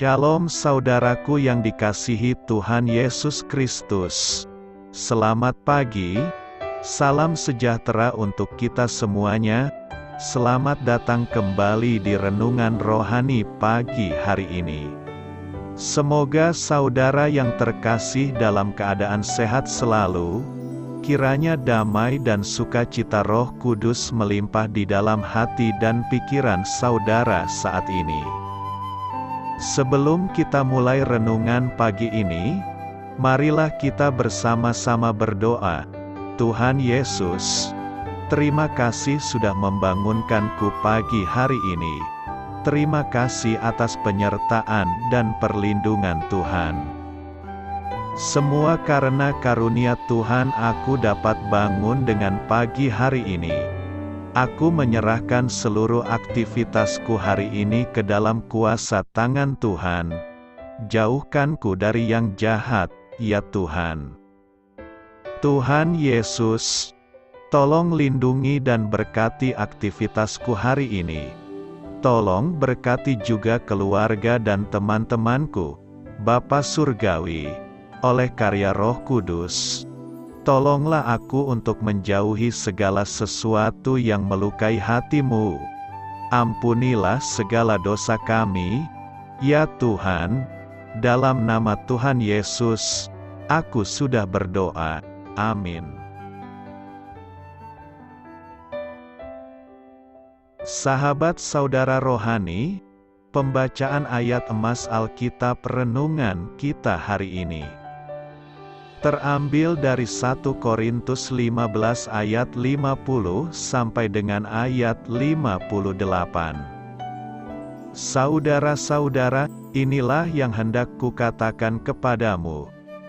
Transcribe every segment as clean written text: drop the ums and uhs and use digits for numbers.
Shalom saudaraku yang dikasihi Tuhan Yesus Kristus. Selamat pagi, salam sejahtera untuk kita semuanya. Selamat datang kembali di Renungan Rohani pagi hari ini. Semoga saudara yang terkasih dalam keadaan sehat selalu. Kiranya damai dan sukacita Roh Kudus melimpah di dalam hati dan pikiran saudara saat ini. Sebelum kita mulai renungan pagi ini, marilah kita bersama-sama berdoa. Tuhan Yesus, terima kasih sudah membangunkanku pagi hari ini. Terima kasih atas penyertaan dan perlindungan Tuhan. Semua karena karunia Tuhan aku dapat bangun dengan pagi hari ini. Aku menyerahkan seluruh aktivitasku hari ini ke dalam kuasa tangan Tuhan. Jauhkanku dari yang jahat, ya Tuhan. Tuhan Yesus, tolong lindungi dan berkati aktivitasku hari ini. Tolong berkati juga keluarga dan teman-temanku, Bapa Surgawi, oleh karya Roh Kudus. Tolonglah aku untuk menjauhi segala sesuatu yang melukai hati-Mu. Ampunilah segala dosa kami, ya Tuhan. Dalam nama Tuhan Yesus, aku sudah berdoa. Amin. Sahabat saudara rohani, pembacaan ayat emas Alkitab renungan kita hari ini terambil dari 1 Korintus 15 ayat 50 sampai dengan ayat 58. Saudara-saudara, inilah yang hendak kukatakan kepadamu,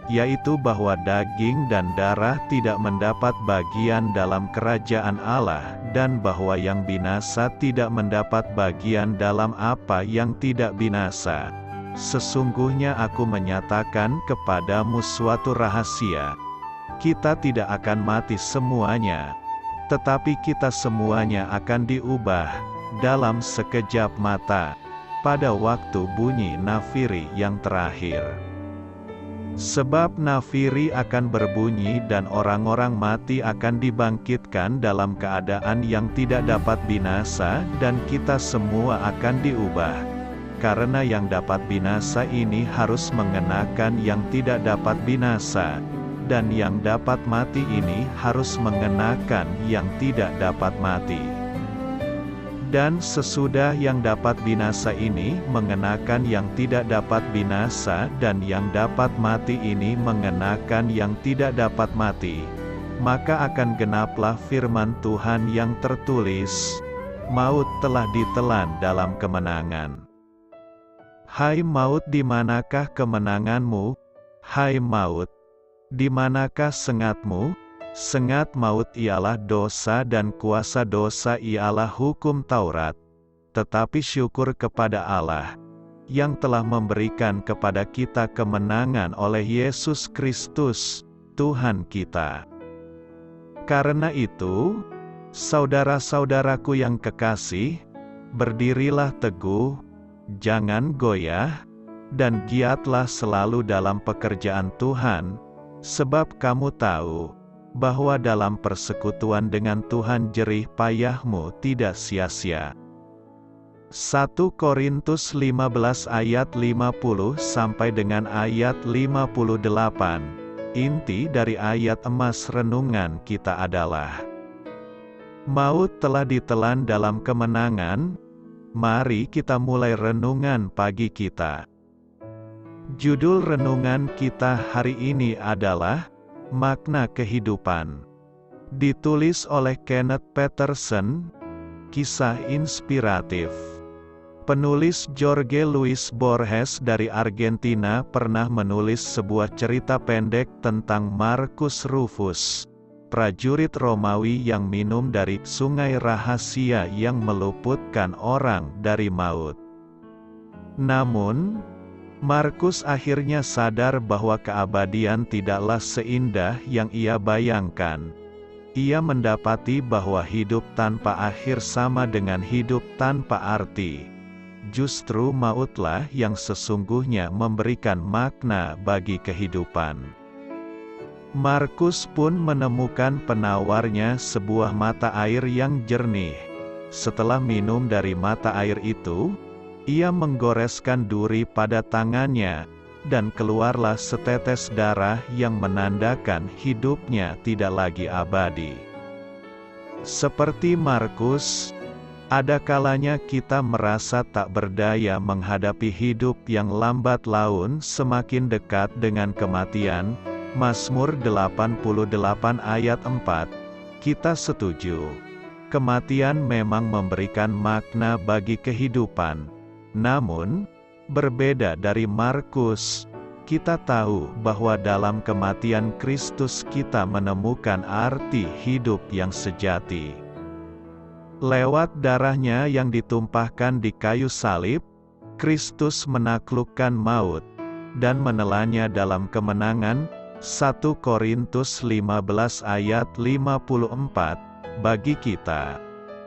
yaitu bahwa daging dan darah tidak mendapat bagian dalam kerajaan Allah, dan bahwa yang binasa tidak mendapat bagian dalam apa yang tidak binasa. Sesungguhnya aku menyatakan kepadamu suatu rahasia. Kita tidak akan mati semuanya, tetapi kita semuanya akan diubah dalam sekejap mata, pada waktu bunyi nafiri yang terakhir. Sebab nafiri akan berbunyi dan orang-orang mati akan dibangkitkan dalam keadaan yang tidak dapat binasa, dan kita semua akan diubah. Karena yang dapat binasa ini harus mengenakan yang tidak dapat binasa, dan yang dapat mati ini harus mengenakan yang tidak dapat mati. Dan sesudah yang dapat binasa ini mengenakan yang tidak dapat binasa, dan yang dapat mati ini mengenakan yang tidak dapat mati, maka akan genaplah firman Tuhan yang tertulis, maut telah ditelan dalam kemenangan. Hai maut, di manakah kemenanganmu? Hai maut, di manakah sengatmu? Sengat maut ialah dosa, dan kuasa dosa ialah hukum Taurat. Tetapi syukur kepada Allah, yang telah memberikan kepada kita kemenangan oleh Yesus Kristus, Tuhan kita. Karena itu, saudara-saudaraku yang kekasih, berdirilah teguh, jangan goyah, dan giatlah selalu dalam pekerjaan Tuhan, sebab kamu tahu bahwa dalam persekutuan dengan Tuhan jerih payahmu tidak sia-sia. 1 Korintus 15 ayat 50 sampai dengan ayat 58. Inti dari ayat emas renungan kita adalah, maut telah ditelan dalam kemenangan. Mari kita mulai renungan pagi kita. Judul renungan kita hari ini adalah Makna Kehidupan. Ditulis oleh Kenneth Peterson. Kisah inspiratif. Penulis Jorge Luis Borges dari Argentina pernah menulis sebuah cerita pendek tentang Marcus Rufus, prajurit Romawi yang minum dari sungai rahasia yang meluputkan orang dari maut. Namun, Markus akhirnya sadar bahwa keabadian tidaklah seindah yang ia bayangkan. Ia mendapati bahwa hidup tanpa akhir sama dengan hidup tanpa arti. justru mautlah yang sesungguhnya memberikan makna bagi kehidupan. Markus pun menemukan penawarnya sebuah mata air yang jernih. Setelah minum dari mata air itu, ia menggoreskan duri pada tangannya, dan keluarlah setetes darah yang menandakan hidupnya tidak lagi abadi. Seperti Markus, ada kalanya kita merasa tak berdaya menghadapi hidup yang lambat laun semakin dekat dengan kematian. Mazmur 88 ayat 4, kita setuju. Kematian memang memberikan makna bagi kehidupan. Namun, berbeda dari Markus, kita tahu bahwa dalam kematian Kristus kita menemukan arti hidup yang sejati. Lewat darahnya yang ditumpahkan di kayu salib, Kristus menaklukkan maut, dan menelannya dalam kemenangan. 1 Korintus 15 ayat 54, bagi kita,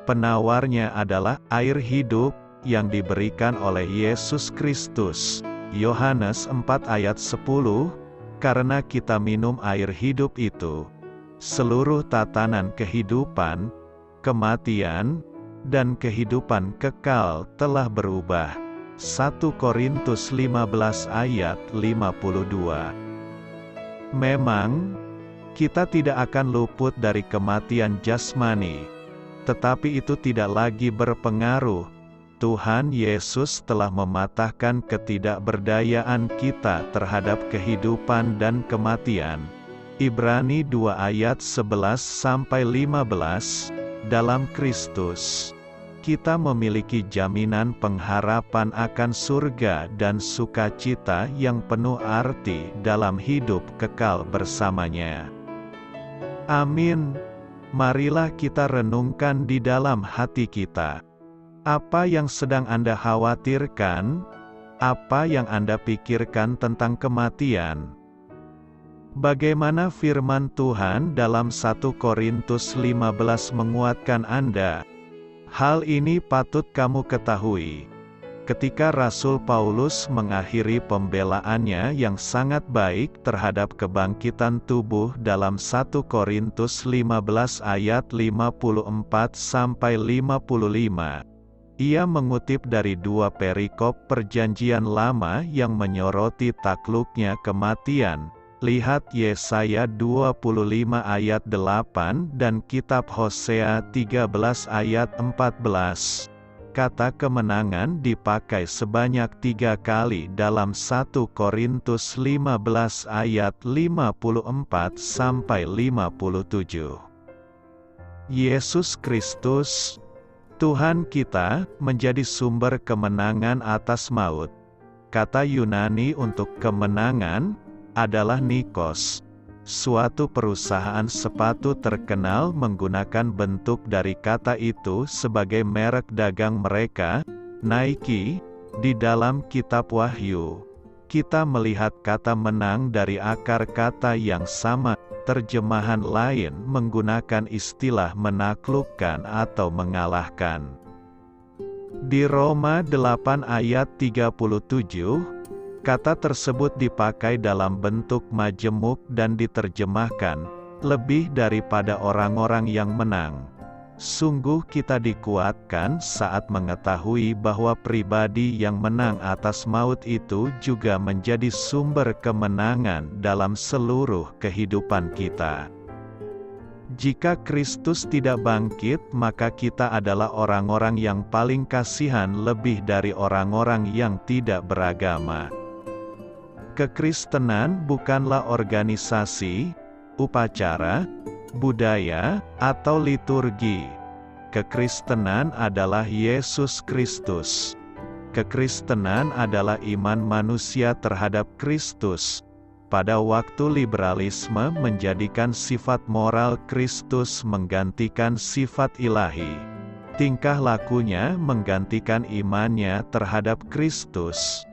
penawarnya adalah air hidup, yang diberikan oleh Yesus Kristus. Yohanes 4 ayat 10, karena kita minum air hidup itu, seluruh tatanan kehidupan, kematian, dan kehidupan kekal telah berubah. 1 Korintus 15 ayat 52. Memang, kita tidak akan luput dari kematian jasmani, tetapi itu tidak lagi berpengaruh. Tuhan Yesus telah mematahkan ketidakberdayaan kita terhadap kehidupan dan kematian. Ibrani 2 ayat 11-15, dalam Kristus, kita memiliki jaminan pengharapan akan surga dan sukacita yang penuh arti dalam hidup kekal bersamanya. Amin. Marilah kita renungkan di dalam hati kita. Apa yang sedang Anda khawatirkan? Apa yang Anda pikirkan tentang kematian? Bagaimana firman Tuhan dalam 1 Korintus 15 menguatkan Anda? Hal ini patut kamu ketahui. Ketika Rasul Paulus mengakhiri pembelaannya yang sangat baik terhadap kebangkitan tubuh dalam 1 Korintus 15 ayat 54-55, ia mengutip dari dua perikop Perjanjian Lama yang menyoroti takluknya kematian. Lihat Yesaya 25 ayat 8 dan kitab Hosea 13 ayat 14. Kata kemenangan dipakai sebanyak 3 kali dalam 1 Korintus 15 ayat 54-57. Yesus Kristus, Tuhan kita, menjadi sumber kemenangan atas maut. Kata Yunani untuk kemenangan adalah nikos. Suatu perusahaan sepatu terkenal menggunakan bentuk dari kata itu sebagai merek dagang mereka, Nike. Di dalam kitab Wahyu, kita melihat kata menang dari akar kata yang sama. Terjemahan lain menggunakan istilah menaklukkan atau mengalahkan. Di Roma 8 ayat 37, kata tersebut dipakai dalam bentuk majemuk dan diterjemahkan, lebih daripada orang-orang yang menang. Sungguh kita dikuatkan saat mengetahui bahwa pribadi yang menang atas maut itu juga menjadi sumber kemenangan dalam seluruh kehidupan kita. Jika Kristus tidak bangkit, maka kita adalah orang-orang yang paling kasihan lebih dari orang-orang yang tidak beragama. Kekristenan bukanlah organisasi, upacara, budaya, atau liturgi. Kekristenan adalah Yesus Kristus. Kekristenan adalah iman manusia terhadap Kristus. Pada waktu liberalisme menjadikan sifat moral Kristus menggantikan sifat ilahi, tingkah lakunya menggantikan imannya terhadap Kristus.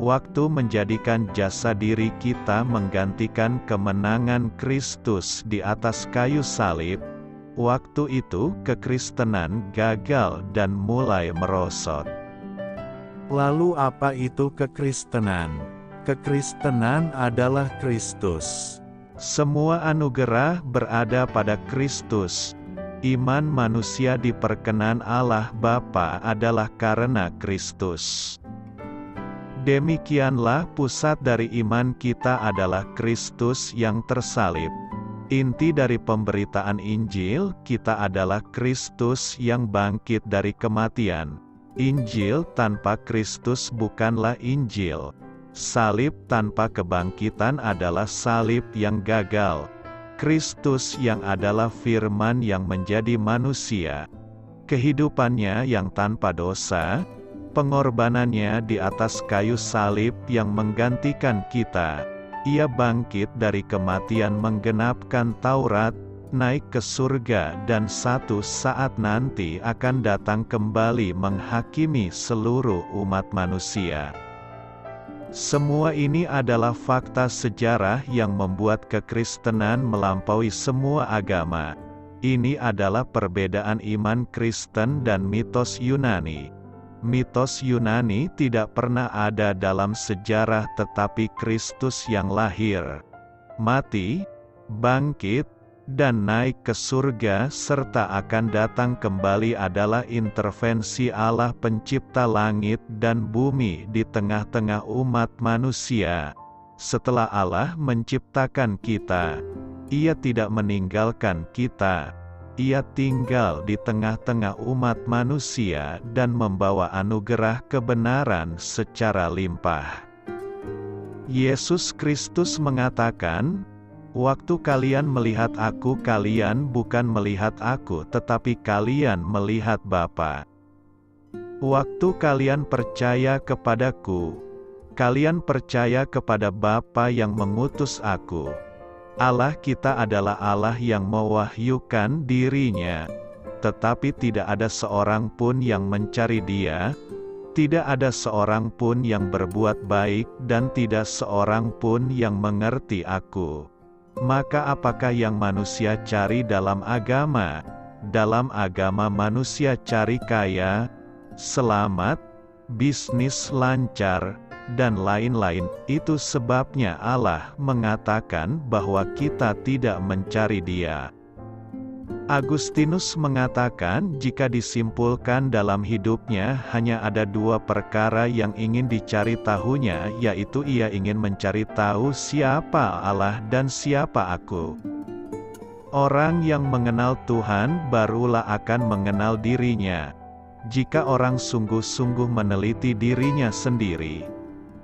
Waktu menjadikan jasa diri kita menggantikan kemenangan Kristus di atas kayu salib, waktu itu kekristenan gagal dan mulai merosot. Lalu apa itu kekristenan? Kekristenan adalah Kristus. Semua anugerah berada pada Kristus. Iman manusia diperkenan Allah Bapa adalah karena Kristus. Demikianlah pusat dari iman kita adalah Kristus yang tersalib. Inti dari pemberitaan Injil kita adalah Kristus yang bangkit dari kematian. Injil tanpa Kristus bukanlah Injil. Salib tanpa kebangkitan adalah salib yang gagal. Kristus yang adalah firman yang menjadi manusia. Kehidupannya yang tanpa dosa, pengorbanannya di atas kayu salib yang menggantikan kita. Ia bangkit dari kematian menggenapkan Taurat, naik ke surga dan satu saat nanti akan datang kembali menghakimi seluruh umat manusia. Semua ini adalah fakta sejarah yang membuat kekristenan melampaui semua agama. Ini adalah perbedaan iman Kristen dan mitos Yunani. Mitos Yunani tidak pernah ada dalam sejarah, tetapi Kristus yang lahir, mati, bangkit, dan naik ke surga serta akan datang kembali adalah intervensi Allah pencipta langit dan bumi di tengah-tengah umat manusia. Setelah Allah menciptakan kita, Ia tidak meninggalkan kita. Ia tinggal di tengah-tengah umat manusia dan membawa anugerah kebenaran secara limpah. Yesus Kristus mengatakan, "Waktu kalian melihat aku, kalian bukan melihat aku, tetapi kalian melihat Bapa. Waktu kalian percaya kepadaku, kalian percaya kepada Bapa yang mengutus aku." Allah kita adalah Allah yang mewahyukan dirinya, tetapi tidak ada seorang pun yang mencari Dia, tidak ada seorang pun yang berbuat baik, dan tidak seorang pun yang mengerti aku. Maka apakah yang manusia cari dalam agama? Dalam agama manusia cari kaya, selamat, bisnis lancar, dan lain-lain. Itu sebabnya Allah mengatakan bahwa kita tidak mencari Dia. Agustinus mengatakan jika disimpulkan dalam hidupnya hanya ada dua perkara yang ingin dicari tahunya, yaitu ia ingin mencari tahu siapa Allah dan siapa aku. Orang yang mengenal Tuhan barulah akan mengenal dirinya. Jika orang sungguh-sungguh meneliti dirinya sendiri,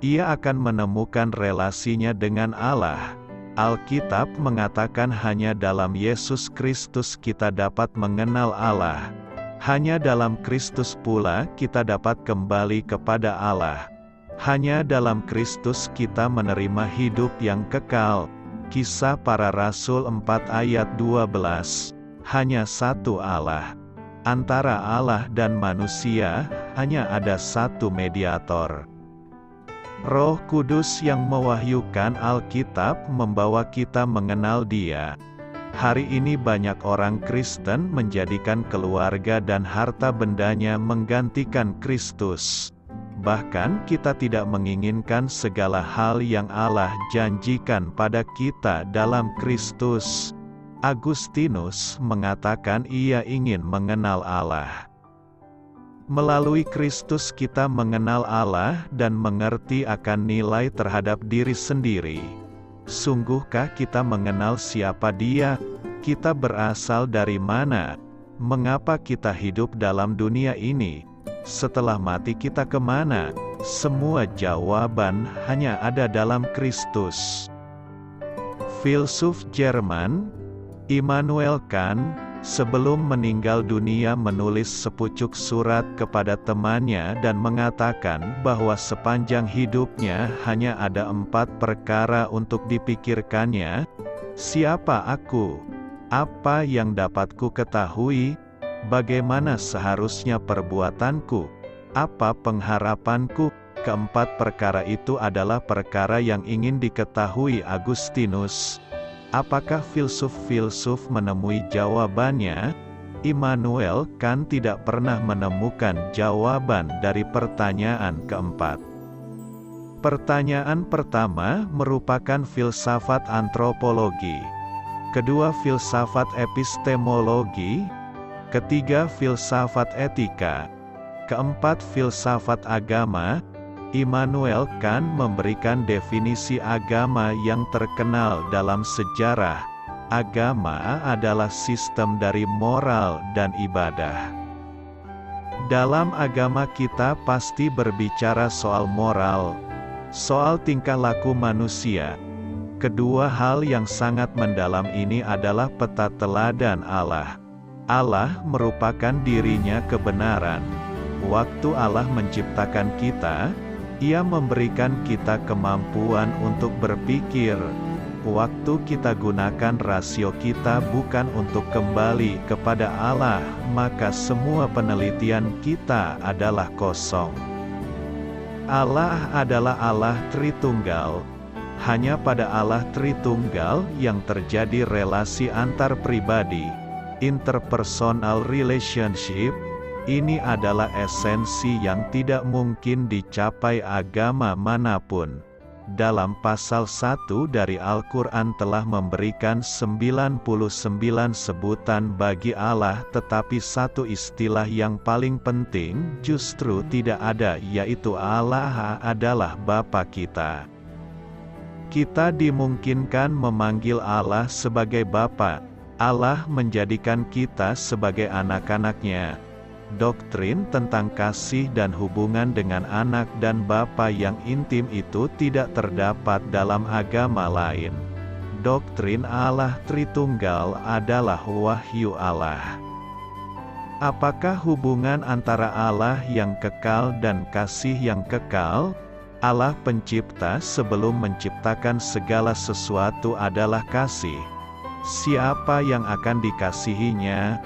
ia akan menemukan relasinya dengan Allah. Alkitab mengatakan hanya dalam Yesus Kristus kita dapat mengenal Allah. Hanya dalam Kristus pula kita dapat kembali kepada Allah. Hanya dalam Kristus kita menerima hidup yang kekal. Kisah Para Rasul 4 ayat 12. Hanya satu Allah. Antara Allah dan manusia, hanya ada satu mediator. Roh Kudus yang mewahyukan Alkitab membawa kita mengenal Dia. Hari ini banyak orang Kristen menjadikan keluarga dan harta bendanya menggantikan Kristus. Bahkan kita tidak menginginkan segala hal yang Allah janjikan pada kita dalam Kristus. Agustinus mengatakan ia ingin mengenal Allah. Melalui Kristus kita mengenal Allah dan mengerti akan nilai terhadap diri sendiri. Sungguhkah kita mengenal siapa Dia? Kita berasal dari mana? Mengapa kita hidup dalam dunia ini? Setelah mati kita kemana? Semua jawaban hanya ada dalam Kristus. Filsuf Jerman, Immanuel Kant, sebelum meninggal dunia menulis sepucuk surat kepada temannya dan mengatakan bahwa sepanjang hidupnya hanya ada 4 perkara untuk dipikirkannya. Siapa aku? Apa yang dapat ku ketahui? Bagaimana seharusnya perbuatanku? Apa pengharapanku? Keempat perkara itu adalah perkara yang ingin diketahui Agustinus. Apakah filsuf-filsuf menemui jawabannya? Immanuel kan tidak pernah menemukan jawaban dari pertanyaan keempat. Pertanyaan pertama merupakan filsafat antropologi, kedua filsafat epistemologi, ketiga filsafat etika, keempat filsafat agama. Immanuel Kant memberikan definisi agama yang terkenal dalam sejarah. Agama adalah sistem dari moral dan ibadah. Dalam agama kita pasti berbicara soal moral, soal tingkah laku manusia. Kedua hal yang sangat mendalam ini adalah peta teladan Allah. Allah merupakan dirinya kebenaran. Waktu Allah menciptakan kita, Ia memberikan kita kemampuan untuk berpikir. Waktu kita gunakan rasio kita bukan untuk kembali kepada Allah, maka semua penelitian kita adalah kosong. Allah adalah Allah Tritunggal. Hanya pada Allah Tritunggal yang terjadi relasi antar pribadi, interpersonal relationship. Ini adalah esensi yang tidak mungkin dicapai agama manapun. Dalam pasal 1 dari Al-Quran telah memberikan 99 sebutan bagi Allah, tetapi satu istilah yang paling penting justru tidak ada, yaitu Allah adalah Bapa kita. Kita dimungkinkan memanggil Allah sebagai Bapa. Allah menjadikan kita sebagai anak-anak-Nya. Doktrin tentang kasih dan hubungan dengan anak dan bapa yang intim itu tidak terdapat dalam agama lain. Doktrin Allah Tritunggal adalah wahyu Allah. Apakah hubungan antara Allah yang kekal dan kasih yang kekal? Allah pencipta sebelum menciptakan segala sesuatu adalah kasih. Siapa yang akan dikasihinya?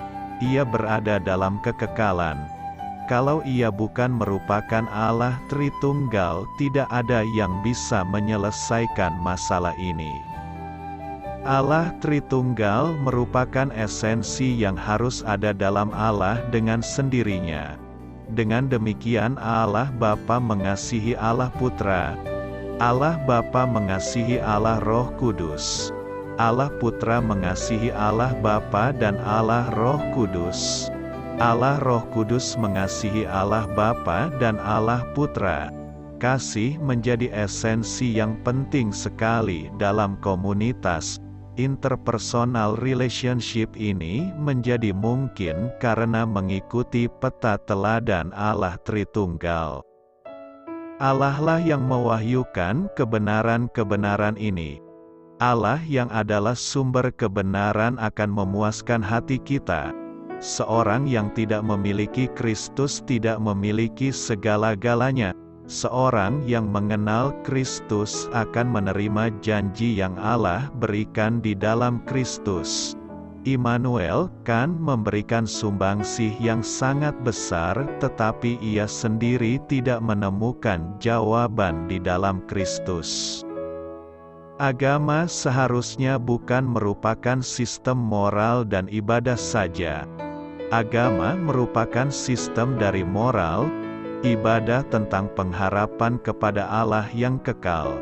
Ia berada dalam kekekalan. Kalau Ia bukan merupakan Allah Tritunggal, tidak ada yang bisa menyelesaikan masalah ini. Allah Tritunggal merupakan esensi yang harus ada dalam Allah dengan sendirinya. Dengan demikian Allah Bapa mengasihi Allah Putra. Allah Bapa mengasihi Allah Roh Kudus. Allah Putra mengasihi Allah Bapa dan Allah Roh Kudus. Allah Roh Kudus mengasihi Allah Bapa dan Allah Putra. Kasih menjadi esensi yang penting sekali dalam komunitas. Interpersonal relationship ini menjadi mungkin karena mengikuti peta teladan Allah Tritunggal. Allah lah yang mewahyukan kebenaran-kebenaran ini. Allah yang adalah sumber kebenaran akan memuaskan hati kita. Seorang yang tidak memiliki Kristus tidak memiliki segala-galanya. Seorang yang mengenal Kristus akan menerima janji yang Allah berikan di dalam Kristus. Immanuel kan memberikan sumbangsih yang sangat besar, tetapi ia sendiri tidak menemukan jawaban di dalam Kristus. Agama seharusnya bukan merupakan sistem moral dan ibadah saja. Agama merupakan sistem dari moral, ibadah tentang pengharapan kepada Allah yang kekal.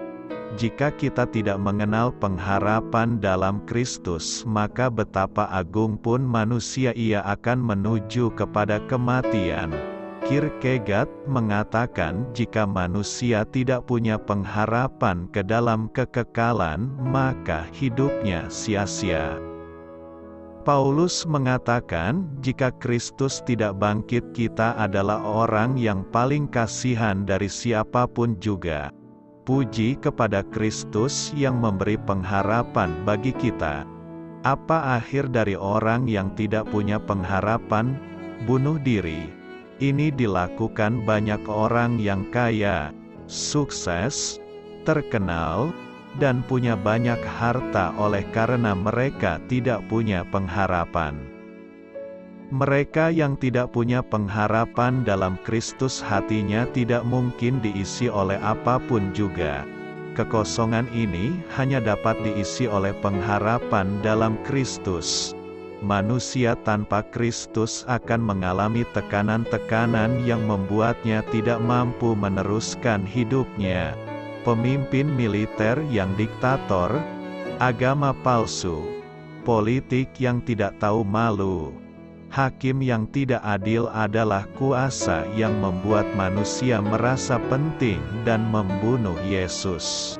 Jika kita tidak mengenal pengharapan dalam Kristus, maka betapa agung pun manusia ia akan menuju kepada kematian. Kierkegaard mengatakan jika manusia tidak punya pengharapan ke dalam kekekalan, maka hidupnya sia-sia. Paulus mengatakan jika Kristus tidak bangkit, kita adalah orang yang paling kasihan dari siapapun juga. Puji kepada Kristus yang memberi pengharapan bagi kita. Apa akhir dari orang yang tidak punya pengharapan? Bunuh diri. Ini dilakukan banyak orang yang kaya, sukses, terkenal, dan punya banyak harta oleh karena mereka tidak punya pengharapan. Mereka yang tidak punya pengharapan dalam Kristus, hatinya tidak mungkin diisi oleh apapun juga. Kekosongan ini hanya dapat diisi oleh pengharapan dalam Kristus. manusia tanpa Kristus akan mengalami tekanan-tekanan yang membuatnya tidak mampu meneruskan hidupnya. Pemimpin militer yang diktator, agama palsu, politik yang tidak tahu malu, hakim yang tidak adil adalah kuasa yang membuat manusia merasa penting dan membunuh Yesus.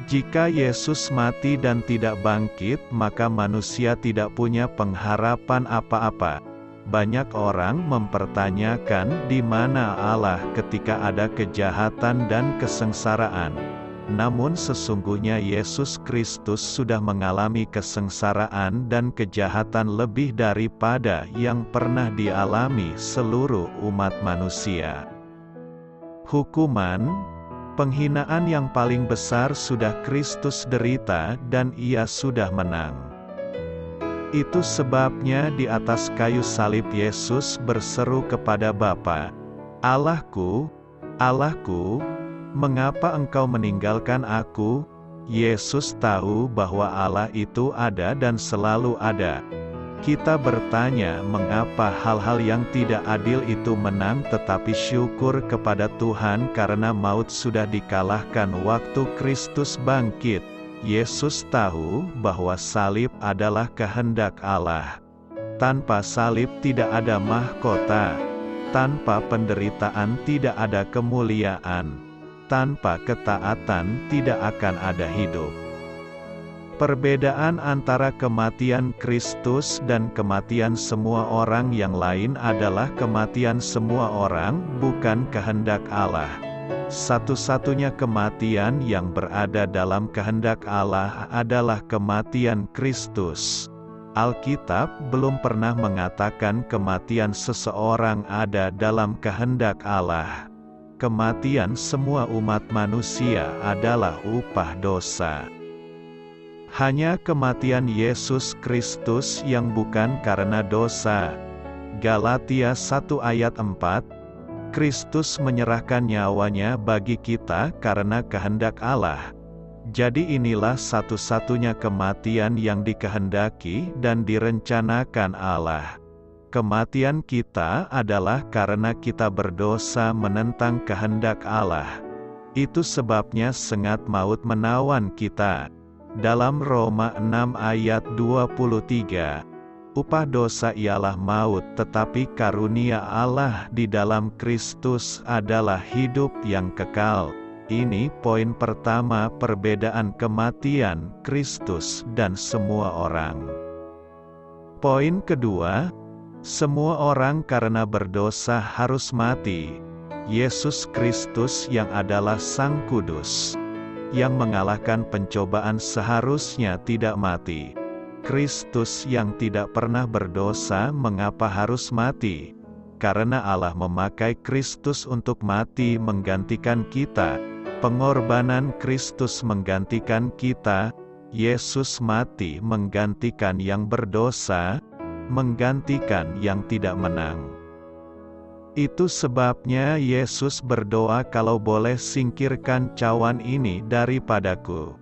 Jika Yesus mati dan tidak bangkit, maka manusia tidak punya pengharapan apa-apa. Banyak orang mempertanyakan di mana Allah ketika ada kejahatan dan kesengsaraan. Namun sesungguhnya Yesus Kristus sudah mengalami kesengsaraan dan kejahatan lebih daripada yang pernah dialami seluruh umat manusia. Hukuman, penghinaan yang paling besar sudah Kristus derita dan Ia sudah menang. Itu sebabnya di atas kayu salib Yesus berseru kepada Bapa, "Allahku, Allahku, mengapa Engkau meninggalkan aku?" Yesus tahu bahwa Allah itu ada dan selalu ada. Kita bertanya mengapa hal-hal yang tidak adil itu menang, tetapi syukur kepada Tuhan karena maut sudah dikalahkan waktu Kristus bangkit. Yesus tahu bahwa salib adalah kehendak Allah. Tanpa salib tidak ada mahkota. Tanpa penderitaan tidak ada kemuliaan. Tanpa ketaatan tidak akan ada hidup. Perbedaan antara kematian Kristus dan kematian semua orang yang lain adalah kematian semua orang bukan kehendak Allah. Satu-satunya kematian yang berada dalam kehendak Allah adalah kematian Kristus. Alkitab belum pernah mengatakan kematian seseorang ada dalam kehendak Allah. Kematian semua umat manusia adalah upah dosa. Hanya kematian Yesus Kristus yang bukan karena dosa. Galatia 1 ayat 4, Kristus menyerahkan nyawanya bagi kita karena kehendak Allah. Jadi inilah satu-satunya kematian yang dikehendaki dan direncanakan Allah. Kematian kita adalah karena kita berdosa menentang kehendak Allah. Itu sebabnya sengat maut menawan kita. Dalam Roma 6 ayat 23, upah dosa ialah maut, tetapi karunia Allah di dalam Kristus adalah hidup yang kekal. Ini poin pertama perbedaan kematian Kristus dan semua orang. Poin kedua, semua orang karena berdosa harus mati. Yesus Kristus yang adalah Sang Kudus, yang mengalahkan pencobaan seharusnya tidak mati. Kristus yang tidak pernah berdosa mengapa harus mati? Karena Allah memakai Kristus untuk mati menggantikan kita. Pengorbanan Kristus menggantikan kita. Yesus mati menggantikan yang berdosa, menggantikan yang tidak menang. Itu sebabnya Yesus berdoa, "Kalau boleh singkirkan cawan ini daripadaku."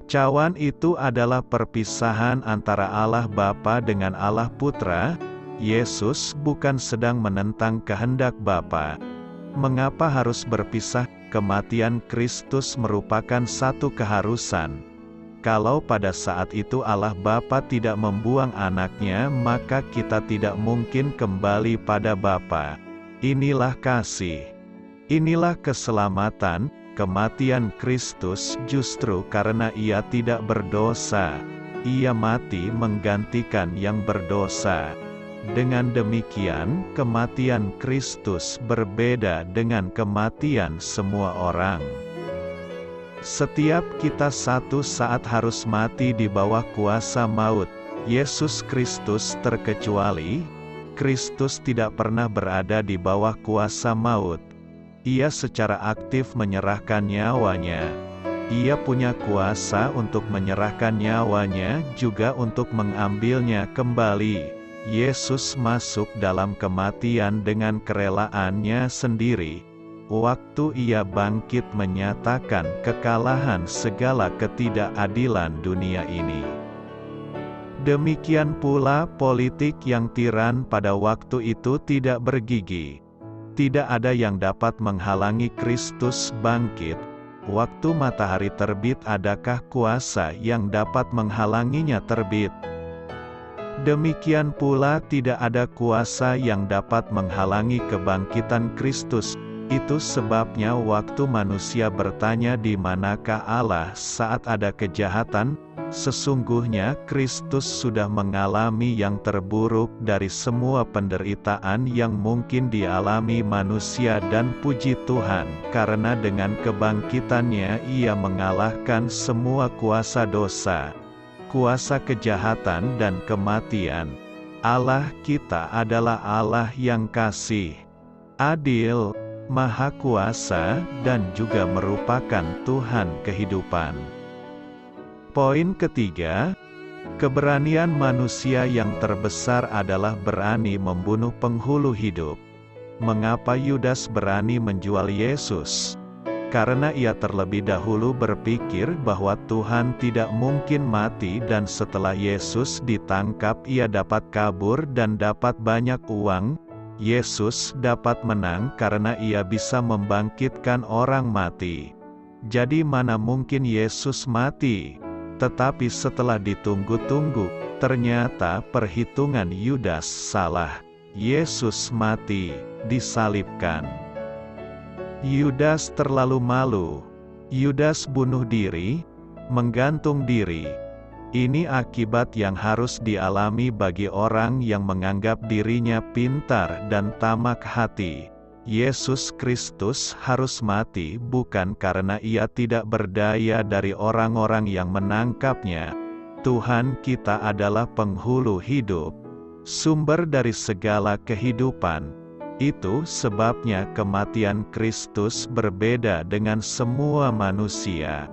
Cawan itu adalah perpisahan antara Allah Bapa dengan Allah Putra. Yesus bukan sedang menentang kehendak Bapa. Mengapa harus berpisah? Kematian Kristus merupakan satu keharusan. Kalau pada saat itu Allah Bapa tidak membuang anaknya, maka kita tidak mungkin kembali pada Bapa. Inilah kasih. Inilah keselamatan. Kematian Kristus justru karena Ia tidak berdosa. Ia mati menggantikan yang berdosa. Dengan demikian, kematian Kristus berbeda dengan kematian semua orang. Setiap kita satu saat harus mati di bawah kuasa maut. Yesus Kristus terkecuali. Kristus tidak pernah berada di bawah kuasa maut. Ia secara aktif menyerahkan nyawanya. Ia punya kuasa untuk menyerahkan nyawanya, juga untuk mengambilnya kembali. Yesus masuk dalam kematian dengan kerelaannya sendiri. Waktu Ia bangkit menyatakan kekalahan segala ketidakadilan dunia ini. Demikian pula politik yang tiran pada waktu itu tidak bergigi. Tidak ada yang dapat menghalangi Kristus bangkit. Waktu matahari terbit, adakah kuasa yang dapat menghalanginya terbit? Demikian pula tidak ada kuasa yang dapat menghalangi kebangkitan Kristus. Itu sebabnya waktu manusia bertanya di manakah Allah saat ada kejahatan, sesungguhnya Kristus sudah mengalami yang terburuk dari semua penderitaan yang mungkin dialami manusia, dan puji Tuhan, karena dengan kebangkitannya Ia mengalahkan semua kuasa dosa, kuasa kejahatan dan kematian. Allah kita adalah Allah yang kasih, adil, Maha Kuasa, dan juga merupakan Tuhan kehidupan. Poin ketiga, keberanian manusia yang terbesar adalah berani membunuh penghulu hidup. Mengapa Yudas berani menjual Yesus? Karena ia terlebih dahulu berpikir bahwa Tuhan tidak mungkin mati, dan setelah Yesus ditangkap ia dapat kabur dan dapat banyak uang. Yesus dapat menang karena ia bisa membangkitkan orang mati. Jadi mana mungkin Yesus mati? Tetapi setelah ditunggu-tunggu, ternyata perhitungan Yudas salah. Yesus mati, disalibkan. Yudas terlalu malu. Yudas bunuh diri, menggantung diri. Ini akibat yang harus dialami bagi orang yang menganggap dirinya pintar dan tamak hati. Yesus Kristus harus mati bukan karena ia tidak berdaya dari orang-orang yang menangkapnya. Tuhan kita adalah penghulu hidup, sumber dari segala kehidupan. Itu sebabnya kematian Kristus berbeda dengan semua manusia.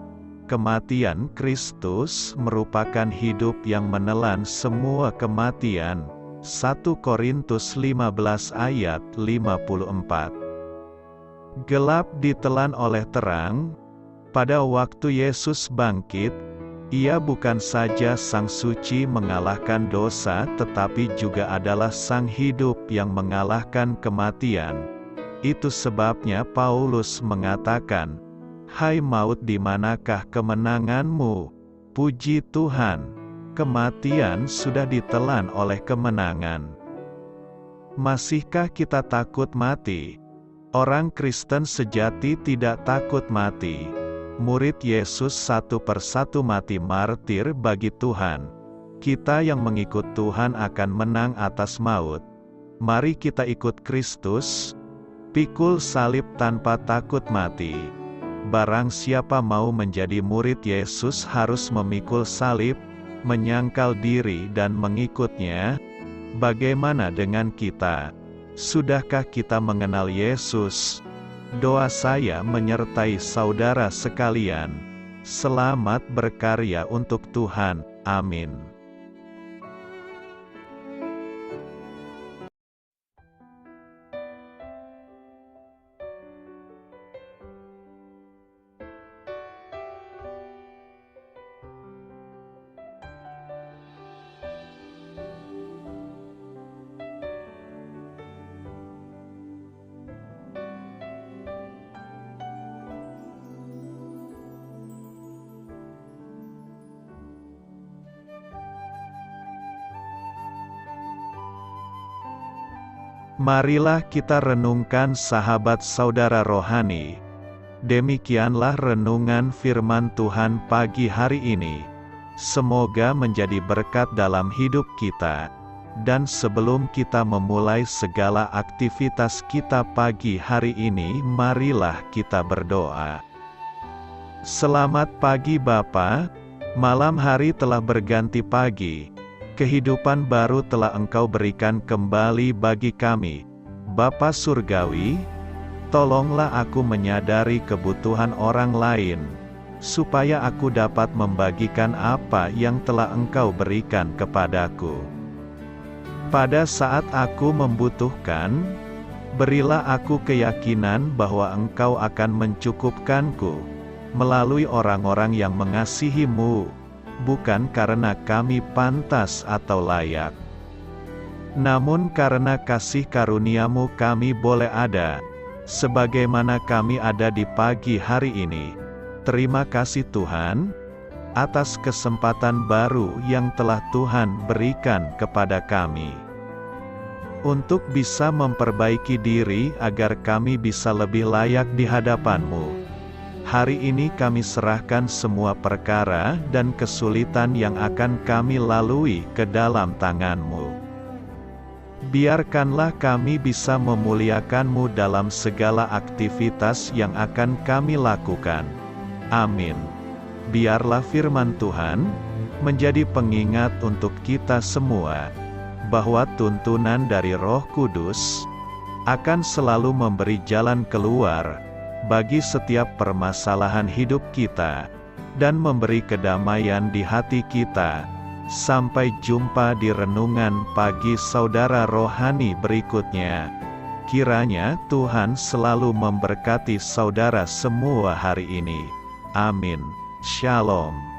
Kematian Kristus merupakan hidup yang menelan semua kematian. 1 Korintus 15 ayat 54. Gelap ditelan oleh terang. Pada waktu Yesus bangkit, Ia bukan saja Sang Suci mengalahkan dosa, tetapi juga adalah Sang Hidup yang mengalahkan kematian. Itu sebabnya Paulus mengatakan, "Hai maut, di manakah kemenanganmu? Puji Tuhan, kematian sudah ditelan oleh kemenangan." Masihkah kita takut mati? Orang Kristen sejati tidak takut mati. Murid Yesus satu persatu mati martir bagi Tuhan. Kita yang mengikut Tuhan akan menang atas maut. Mari kita ikut Kristus, pikul salib tanpa takut mati. Barang siapa mau menjadi murid Yesus harus memikul salib, menyangkal diri dan mengikutnya. Bagaimana dengan kita? Sudahkah kita mengenal Yesus? Doa saya menyertai saudara sekalian. Selamat berkarya untuk Tuhan. Amin. Marilah kita renungkan sahabat saudara rohani. Demikianlah renungan firman Tuhan pagi hari ini. Semoga menjadi berkat dalam hidup kita. Dan sebelum kita memulai segala aktivitas kita pagi hari ini, marilah kita berdoa. Selamat pagi Bapa, malam hari telah berganti pagi. Kehidupan baru telah Engkau berikan kembali bagi kami. Bapa Surgawi, tolonglah aku menyadari kebutuhan orang lain, supaya aku dapat membagikan apa yang telah Engkau berikan kepadaku. Pada saat aku membutuhkan, berilah aku keyakinan bahwa Engkau akan mencukupkanku, melalui orang-orang yang mengasihi-Mu. bukan karena kami pantas atau layak. Namun karena kasih karunia-Mu kami boleh ada, sebagaimana kami ada di pagi hari ini. Terima kasih Tuhan, atas kesempatan baru yang telah Tuhan berikan kepada kami. Untuk bisa memperbaiki diri agar kami bisa lebih layak di hadapan-Mu. Hari ini kami serahkan semua perkara dan kesulitan yang akan kami lalui ke dalam tangan-Mu. Biarkanlah kami bisa memuliakan-Mu dalam segala aktivitas yang akan kami lakukan. Amin. Biarlah firman Tuhan menjadi pengingat untuk kita semua, bahwa tuntunan dari Roh Kudus akan selalu memberi jalan keluar bagi setiap permasalahan hidup kita, dan memberi kedamaian di hati kita. Sampai jumpa di renungan pagi saudara rohani berikutnya. Kiranya Tuhan selalu memberkati saudara semua hari ini. Amin. Shalom.